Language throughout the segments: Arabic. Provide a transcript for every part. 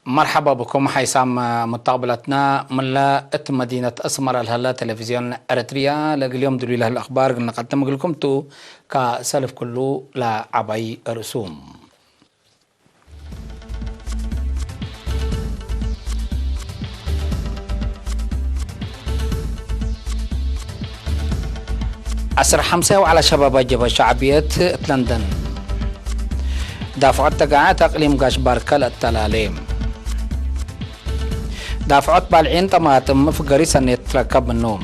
مرحبا بكم حيسام متقبلتنا من مدينة أسمر الهلا تلفزيون أريتريا اليوم دليل الأخبار قلنا قدم لكم تو كسلف كله لعبي رسوم. عصر حمسة وعلى شباب جبهة شعبية لندن دافعت تقاعات أقليم قاش باركال التلاليم دافعت بالعين طماطم في قريسة أن يتركب النوم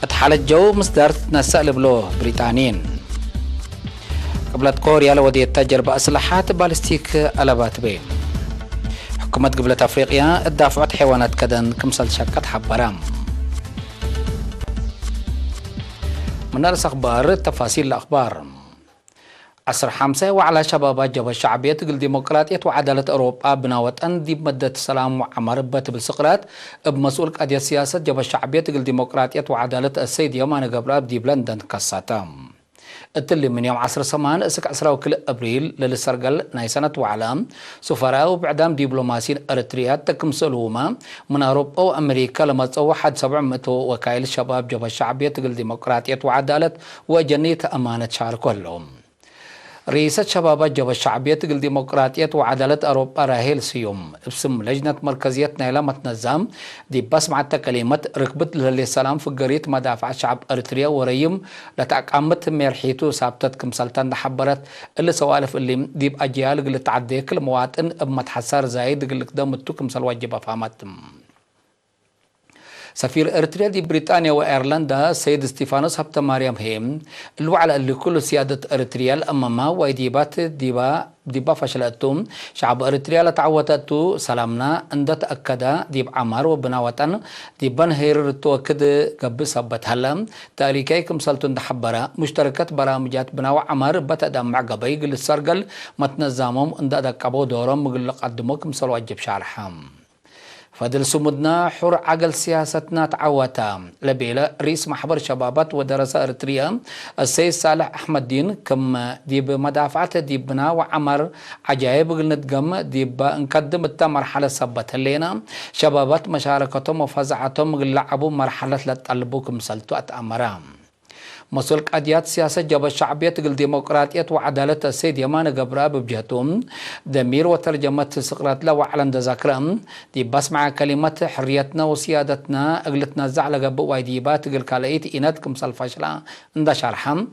اتحال الجو مصدر تنسأ لبلو بريطانيين قبلت كوريا لودية تجربة أسلحات بالستيك ألبات بين حكومة قبلة أفريقيا الدافعت حيوانات كدن كمسل شكت حبرام من رأس أخبار تفاصيل الأخبار. عصر حمسة وعلى شباب جبهة شعبية الديمقراطية وعدالة أوروبا بناوت أن دي مدة السلام وعمر بات بالسقراط بمسؤول قضية سياسة جبهة شعبية الديمقراطية وعدالة السيد يومان قبراب دي بلندن كساتام التلي من يوم عصر سمان اسك عصر وكل أبريل للسرقل ناي سنة وعلام سفراء وبعدام دبلوماسيين أريتريات تكم سلوما من أوروبا وأمريكا لما توحد 700 وكايل شباب جبهة شعبية الديمقراطية وعدالة وجنية أمانة شعر كلهم. رئيسة شباب جبهة الشعبية الديمقراطية وعدالة أوروبا راهيل سيوم باسم لجنة مركزية نايلة متنظم دي بسمع كلمة ركبت للسلام في قرية مدافع شعب أريتريا وريم لتأقامت ميرحيتو سابتت كمسلطان حبرت اللي سوالف اللي دي بأجيال اللي تعدي كل مواطن بمتحسر زايد اللي قدامتو كمسل واجبة فهمتم. سفير أريتريا دي بريطانيا وإيرلندا سيد ستيفانوس هبت مريم هيم الوعلى اللي كل سيادة أريتريا الأمامة ويديبات ديبا فشلتهم شعب أريتريا لتعوتتو سلامنا عند تأكد ديب عمر وبناوتن ديبان هير توكد قبل سبت هلا تاريكي كمسلتون دحبرة مشتركات برامجات بناو عمر بتدعم مع قبيق للسرقل متنظامهم عند دقبو دورهم مقل قدمو كمسل واجب شارحام. فدل سمدنا حر عقل سياستنا تعوتا لبيلا رئيس محبر شبابات ودراسة أريتريا السيد صالح أحمد دين كم ديب مدافعات ديبنا وعمر عجائب نتقم ديب نقدم مرحلة سبت لنا شبابات مشاركتهم وفزعتهم لعبوا مرحلة لتقلبوكم سلطوا أتأمرام مسؤول قضيات سياسة جبهة الشعبية الديمقراطية وعدالة السيد يمان قبراب بجهتهم دمير وترجمة سقراط له وعلن ذكرهم دي بسمع كلمة حريتنا وسيادتنا اغلتنا زعل قبو وايديبات الكاليت إناتكم سالفاشلا عند شرحهم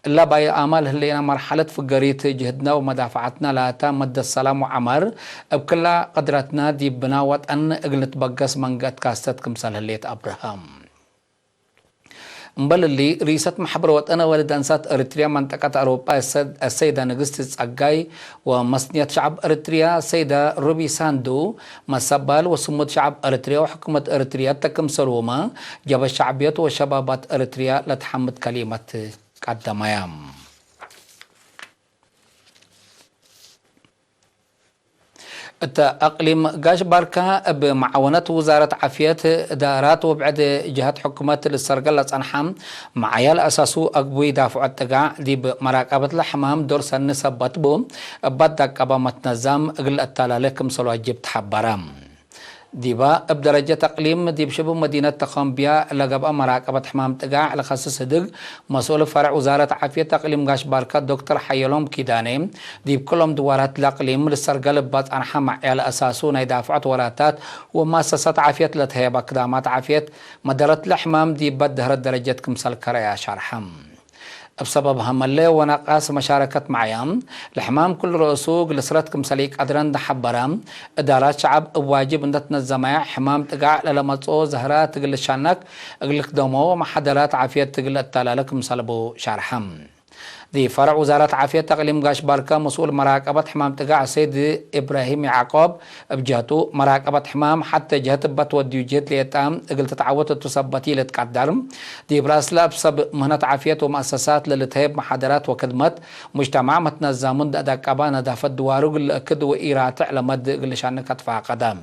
إلا باي آمال هلينا مرحلة فقريت جهدنا ومدافعتنا لا مد السلام وعمر بكل قدرتنا دي بناوت أن اغلت بقس من قد كاستتكم سالهليت أبراهام. مبل اللي رئيسة محبر وطنة ولدانسات أريتريا منطقة أوروبا السيدة نغست صقاي ومصنية شعب أريتريا السيدة روبي ساندو مسبال وسمود شعب أريتريا وحكومة أريتريا تكم سلوما جبهة الشعبية وشبابات أريتريا لتحمد كلمة قدميام. أقليم قاش باركا بمعاونة وزارة عافية دارات وبعد جهات حكومة السرقلة أنحام معايا أساسو أقبوي دافع التقاع دي بمراقبة الحمام دور سن سبت بو بدك أبا متنظم أقل التلالكم سلوى جبت حبرام ديبا بدرجة تقليم ديب شبه مدينة تقامبيا لقب مراقبة حمام تقاع على خصص هدق مسؤول فرع وزارة عافية تقليم قاش باركات دكتور حيالوم كيداني ديب كلهم دوارات الأقليم للسرقل بات أنحى معيال أساسون يدافعت وراتات ومؤسسات عافية لتهيب أقدامات عافية مدارة الحمام ديب بدهر درجة كمسال كريا شرحم بسبب همالي ونقاس مشاركة معيام الحمام كل رؤسوق لسرتكم سليك أدران دحبرام إدارات شعب واجب أن تنظمها حمام تقع للمطو زهرات تقل الشانك أقلك دومو ومحضرات عافية تقل التلالك مسلبو شارحم دي فرع وزارة عافية تقليم قاش باركا مسؤول مراقبة حمام تقع السيد إبراهيم يعقوب بجهته مراقبة حمام حتى جهة بتودي جهة ليتام قلت تعودت تثبتي لتقدرم دي براسلا بسبب مهنة عافية ومؤسسات للتهيب محاضرات وخدمات مجتمع متنظمون داك أبانا دافت دوارو أكد وإيرات لمد قلشان كتفا قدام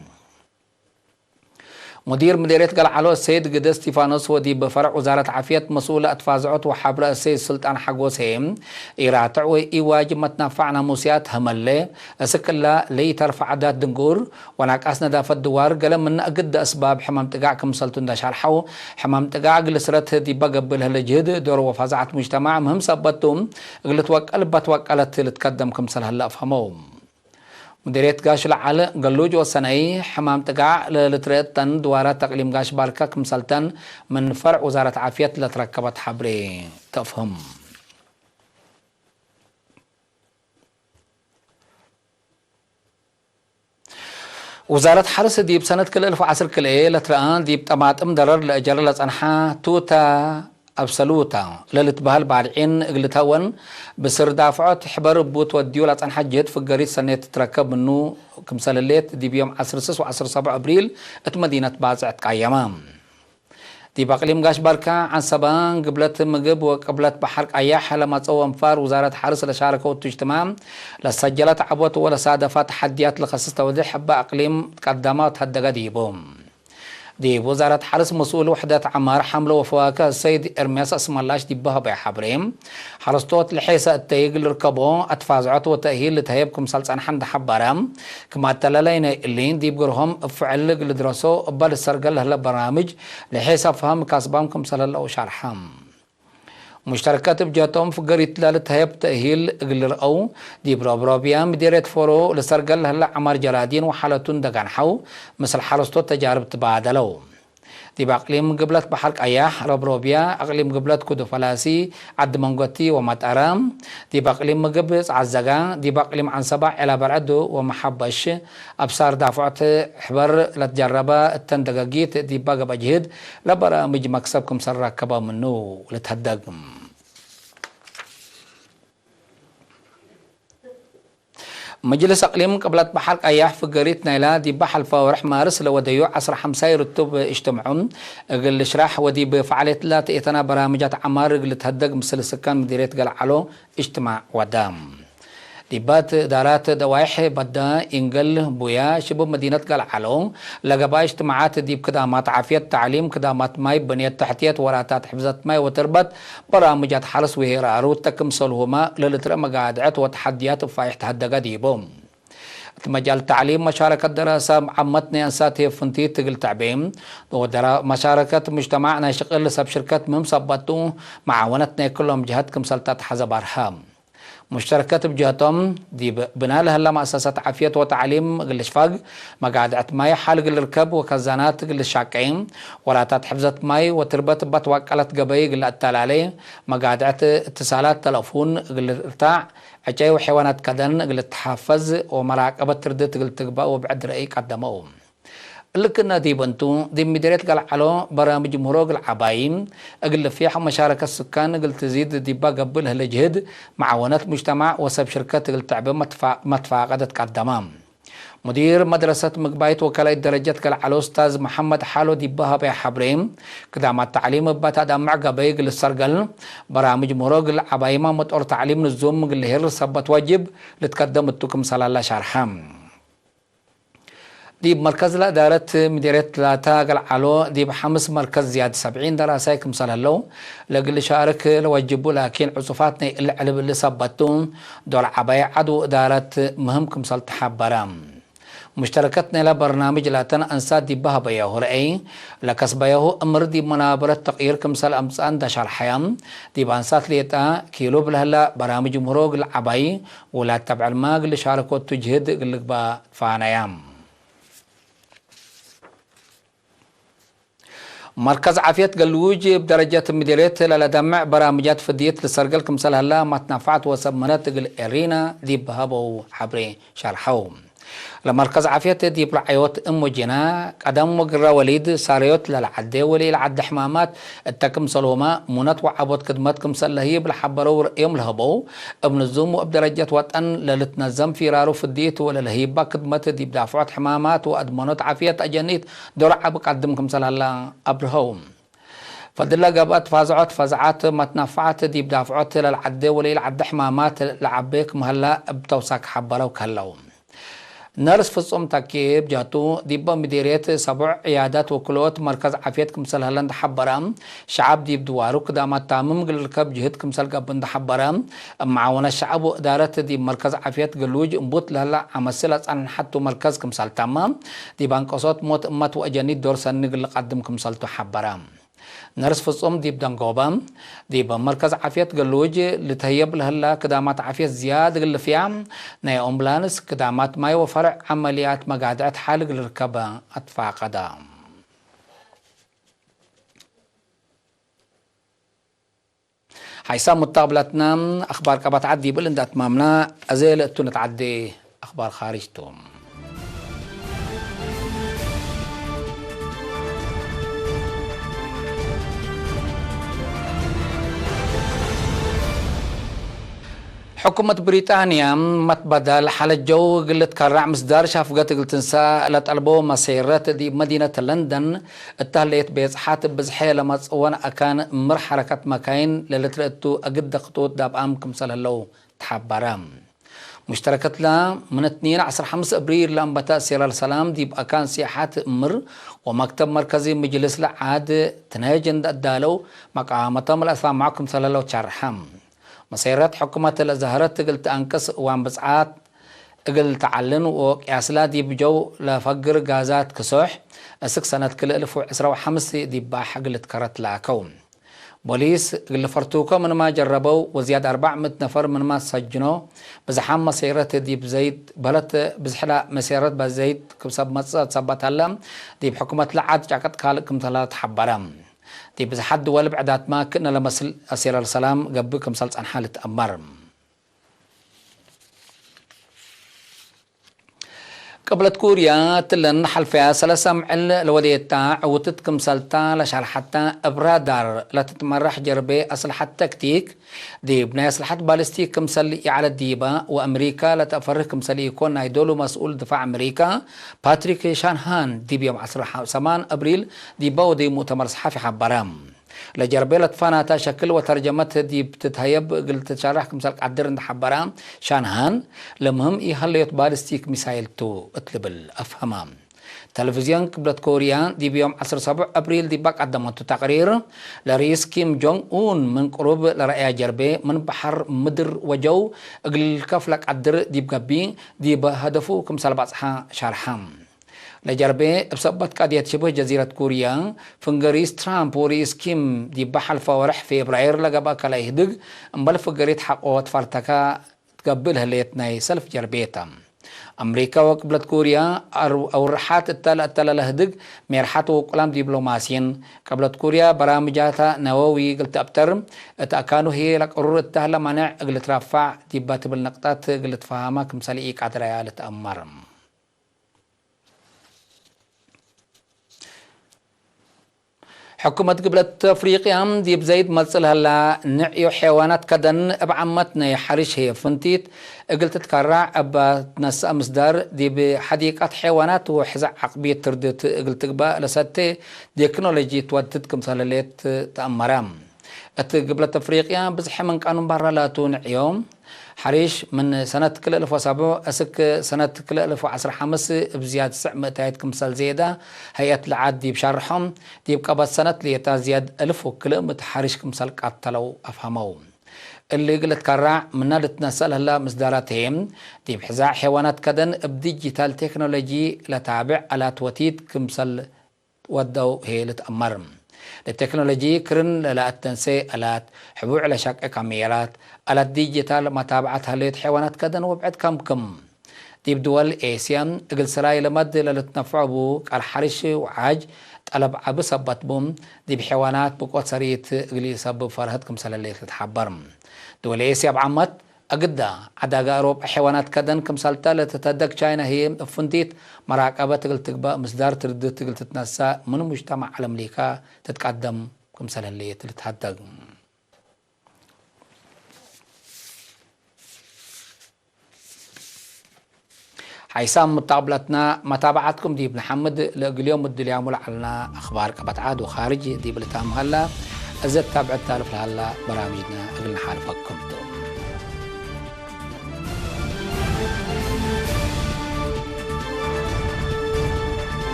مدير مديرية قلعلو السيد قدس ستيفانوس ودي بفرع وزارة عافية مسؤولة أتفازعت وحبر السيد سلطان حقوس هيم إيراتع وإيواج متنفعنا موسيات همالي أسكلا لي ترفع عدات دنقور وناك أسنا دافت دوار قل من أقد أسباب حمام تقاع كمسلتون دا شرحو حمام تقاع قلسرت دي بقبلها لجهد دور وفازعة مجتمع مهم سبتهم قلت بتوكلت لتقدم كمسل هلا أفهموهم مديرية قاش العالة قلوج وصنعي حمام تقع لتريد تن دوارات تقليم قاش باركة كمسلتن من فرع وزارة عافية لتركبت حبري تفهم وزارة حرس ديب سنة كل 1010 كل ايه لتران ديب تماتم ضرر لأجر لصنحا توتا أبسلوتا للتبهل بعدين قلتهون بسر دافعات حبر بوت وديو لاتن حجت في الجريد سنة تتركب منه كمثال الليت دي بيوم 10 و10 7 أبريل ات مدينة بازعت قايمام دي بقليم قاش بركة عن سبان قبلت مقب وقبلت بحر أياح لما تصوى انفار وزارة حرس لشاركة والتجتمام لسجلت عبوت ولا صادفات تحديات لخصص توضيح حبة أقليم قدامات هدقا ديبوم دي وزارة حرس مسؤول وحدة عمار حملة وفواكه السيد إرمياس اسم الله دي بها بحبريم حرستوت لحيسة التيق لركبون أتفازعات وتأهيل لتهيبكم سلسان حند حبارام كما تلالين اللين دي بقرهم فعل لدرسو قبل السرقل هلا برامج لحيسة فهم كاسبامكم سلال أو شرحام مشتركات بجاتهم في قريت لالتهيب تأهيل قلر أو دي برابرابيان مديرية فورو لسرقل هلا عمار جرادين وحالتون دقان حو مثل حرستو تجارب تبادلو دي بأقليم قبلت بحرك أياح ربروبيا أقليم قبلت كدو فلاسي عد منغوتي ومتأرام دي بأقليم مقبس عزقان دي بأقليم عن سبع إلى برعدو ومحبش أبصار دافعت حبر لتجربة التندقاقيت دي باقب أجهد لبرامج مكسبكم سركبا منو لتهدقم مجلس أقليم قبلت بحر أياح في قريت نيلا دي بحل فورح مارس لو ديو 10 يرتب اجتمعهم قل شراح ودي بفعالية لا تأتنا برامجات عمار قل تهدق مثل السكان مديرية قلعلو اجتماع ودام ديبات دارات دوايح بدا إنجل بويا شباب مدينة قلعلو لقبا اجتماعات ديب كدامات عافية تعليم كدامات ماي بنية تحتية وراتات حفظات ماي وتربط برامجات حرس وهيرارو تكمسلهما للتر مقادعات وتحديات فايح تهدقا ديبوم مجال تعليم مشاركة دراسة عمتني أنسات هي فنتي تقل تعبيم مشاركة مجتمعنا شغل سب شركات ممصبتو معاونتنا كلهم جهات كمسلتات حزب أرحام مشتركات بجهتهم دي بناء لها مؤسسات عافية وتعليم قل شفاق مقادعة ماي حال قل ركب وكزانات قل الشاكعين وراتات حفظت ماي وتربط بتوكلت قبي قل التلالي مقادعة اتصالات تلفون قل ارتاع عجاي وحيوانات كدن قل تحفز ومراقبة تردت قل تقبأ وبعد رأي قدموهم لكن دي بنتو دي مديرية قلعلو برامج مهروق العبايم اقل فيها مشاركة السكان قل تزيد دي قبلها لجهد معاونات مجتمع وسب شركات قل تعبين متفاقدت قدمام مدير مدرسة مقبايت وكالة درجات قلعلو استاذ محمد حالو دي بها بي حبريم قدام التعليم بتا دمع قباي قل السرقل برامج مهروق العبايم متقر تعليم نزوم قل هير سبت واجب لتقدم التوكم صلى الله شرحام دي بمركز لا دارت مديرية ثلاثة قلعلو دي بحمس مركز زيادة 70 دراسة كمثال اللو لقل شارك لوجبوا لكن عصفاتنا العلب اللي صبتون دول عباية عدو دارت مهم كمثال تحبرام مشتركتنا لبرنامج لاتن أنسات دي بها بيهو رأي لكس بيهو أمر دي منابرة تقيير كمثال أمسان داشار حيام دي بانسات ليتا كيلو بلهلا برامج مروق العباية ولا تبع الماء اللي شاركوا تجهد قلق با فانيام مركز عافية قلوج بدرجة مديرية لدمع برامجات فدية لسرقل كمثال هلا ما تنفعت وسب مناطق الارينا دي بهابو حبري شرحوهم لمركز عافية دي برعيوت أموجنا قدم وقرا وليد ساريوت للعدي ولي العد حمامات التكم سلوما منات وعبوت كدمتكم سلهي بالحبرو يوم الهبو ابن الزوم وابدرجة وطن للتنظم في رارو في الديت ولا لهيبا كدمت دي بدافعات حمامات وأدمنت عافية أجنيت دور عبو قدمكم سلهلا أبرهوم فضل قبات فزعات ما تنفعت دي بدافعات للعدي ولي العد حمامات لعبيك مهلا بتوساك حبرو كهلوم نرس فصوم تاكيب جاتو ديبا مديريت 7 عيادات وكلوت مركز عافية كمسل هلند حبرام شعب ديب دوارو قدامات تامم قلقب جهد كمسل قبند حبرام معاونا الشعب وإدارة ديب مركز عافية قلوج انبوت لهلا عمسلت عن حتو مركز كمسل تمام ديبان قصوت موت امات واجانيد دور سنق اللي قدم كمسل حبرام نرس فصوم ديب دنقوبام ديب مركز عافية قلوج لتهيب لهلا كدامات عافية زيادة قل فيها ناي أمبلانس كدامات ماي وفرع عمليات مقادعة حالق للركبة أطفاء قدام حيسام متقبلتنا أخبار كبات عدي بلند أتمامنا أزيل التونة عدي أخبار خارجتهم حكومة بريطانيا متبدل حال الجو قلت كرع مصدر شافقت قلت نساء لطلبوا مسيرات دي مدينة لندن التهليت بيزحات بزحي لما تصوان أكان مر حركة مكاين للترأتو أقد خطوط داب أمكم سلهلو تحبرام مشتركت لا من 2 أبريل لأنبتاء سير السلام دي بأكان سياحات مر ومكتب مركزي مجلس العاد تناجن الدالو مقامة الأسفا معكم سلهلو تشرحم مسيرات حكومة الازهرات قلت أنكس وانبسعات قلت تعلن وقياسلا دي بجو لفقر غازات كسوح اسك سنة كل 1015 دي باح قلت كرت لاكوم بوليس قل فرتوكو من ما جربوا وزياد 400 نفر من ما سجنوا بزحام مسيرات دي بزيد بلت بزحلا مسيرات بزيد كبسب مصر تصبت هلا دي بحكومة العاد جاكت كالكم 3 حبرام دي بس حد ولا بعدات ما كنا لمسل أسير السلام قبلكم سلط عن حالة أمر قبل كوريا تلن حل فيها سلسم عل الوليد تاع وتتكم سلطة لشهر حتى أبرادار لا تتمرح جربي أسلحة تكتيك دي بناء أسلحة بالستيك كمسل على الديبة وأمريكا لا تفرق كمسل يكون يدولو مسؤول دفاع أمريكا باتريك شانهان دي بيوم 8 أبريل ديبا ودي مؤتمر صحفي حبرام لجربي لطفانا تشكل وترجمت دي بتتهيب قلت تشارح كمسالك عدرن حبرام شانهان لمهم يهليت بالستيك ميسايل تو اطلب أفهمام تلفزيون قبلت كوريا دي بيوم 7 أبريل دي باك قدمت تقرير لرئيس كيم جونغ أون من قرب لرأي جربي من بحر مدر وجو اقل كفلك عدر دي بقبي دي بهدفو كمسال بصحا شارحام لجربي بسبت قضية شبه جزيرة كوريا فنجريس ترامب ورئيس كيم دي بحل فورح في إبراير لقبا كلا يهدق امبال فقريت حقوات فرتكا تقبلها ليتناي سلف جربيتا أمريكا وقبلت كوريا أو رحات التالة لهدق ميرحات وقلام دبلوماسيين قبلت كوريا برامجاتها نووي قلت أبتر اتأكانو هي لك قرور التهلة منع قلت رافع ديبات بالنقطات قلت فهامك مثالي إيك عدريالة أمر حكومة قبلت أفريقيا دي بزيد ملصل هلا نعيو حيوانات كدن بعمتنا حريش هي فنتيت قلت تكرع أبا تنسى مصدر دي بحديقة حيوانات وحزع عقبية تردت قلت قبا لساتي ديكنولوجي تودتكم سلاليت تأمرام قبلت أفريقيا بزح من قانون برالاتو نعيوم حريش من سنة كل 1007 أسك سنة كل 1015 بزيادة 900 كمسال زيادة هيئة العاد دي بشرحهم دي بقبض سنة ليتا زياد 1000 وكل حريش كمسال قاتلوا أفهموا اللي قلت كرع منا لتنسل هلا مصدراتهم دي بحزاع حيوانات كدن بديجيتال تكنولوجي لتابع آلات وتيد كمسال ودوا هي لتأمرم التكنولوجي كرن لا التنسي آلات حبوع على شك كاميرات آلات ديجيتال متابعتها ليت حيوانات كدن وبعد كم دي بدول آسيا اقل سراي لمد للتنفع بو الحرش وعاج طلب عب سبت بوم دي بحيوانات بقوت سريت اقلي سبب فرهد كم سلاليت تتحبرم دول آسيا بعمت أجدا عدا أوروب حيوانات كدن كم سالتا تتدق تشاينا هي فنديت مراقبة تقل تقبا مصدر ترد تقل تتنسى من مجتمع على أمريكا تتقدم كم سنة اللي تتحدق حيسام متابعتنا متابعتكم دي ابن محمد اليوم الدليل يعمل على أخبار كبت عاد وخارجي دي بلتام هلا أزد تابعت تالف هلا برامجنا قبل حالفكم